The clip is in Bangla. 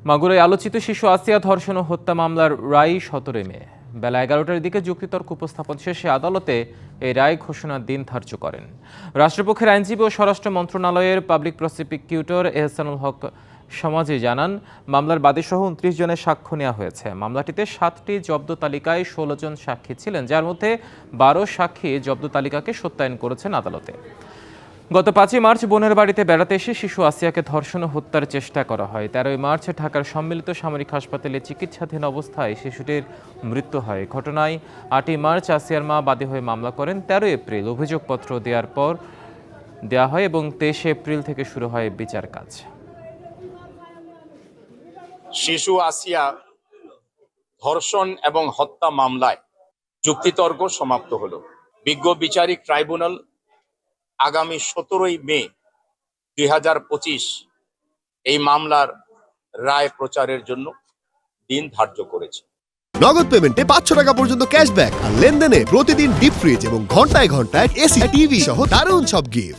মাগুরায় আলোচিত শিশু আসিয়া ধর্ষণ ও হত্যা মামলার রায় 17 মে বেলা 11টার দিকে যুক্তিতর্ক উপস্থাপন শেষে আদালতে এই রায় ঘোষণার দিন ধার্য করেন। রাষ্ট্রপক্ষের আইনজীবী ও স্বরাষ্ট্র মন্ত্রণালয়ের পাবলিক প্রসিকিউটর এহসানুল হক সমাজে জানান, মামলার বাদীসহ 29 জনের সাক্ষ্য নেওয়া হয়েছে। মামলাটিতে 7টি জব্দ তালিকায় 16 জন সাক্ষী ছিলেন, যার মধ্যে 12 সাক্ষী জব্দ তালিকাকে সত্যায়ন করেছেন আদালতে। গত 5 মার্চ বোনের বাড়িতে বেড়াতে এসে শিশু আসিয়াকে ধর্ষণ ও হত্যার চেষ্টা করা হয়। 13 মার্চ ঢাকার সম্মিলিত সামরিক হাসপাতালে চিকিৎসাধীন অবস্থায় শিশুটির মৃত্যু হয়। ঘটনায় 8 মার্চ আসিয়ার মা বাদী হয়ে মামলা করেন। 13 এপ্রিল অভিযোগপত্র দেওয়া হয় এবং 23 এপ্রিল থেকে শুরু হয় বিচার কাজ। শিশু আসিয়া ধর্ষণ এবং হত্যা মামলায় যুক্তিতর্ক সমাপ্ত হলো। বিজ্ঞ বিচারিক ট্রাইব্যুনাল আগামী 17 মে 2025 এই মামলার রায় প্রচারের জন্য দিন ধার্য করেছে। নগদ পেমেন্টে 500 টাকা পর্যন্ত ক্যাশব্যাক আর লেনদেনে প্রতিদিন ডিপ ফ্রিজ এবং ঘন্টায় ঘন্টায় এসি টিভি সহ দারুণ সব গিফট।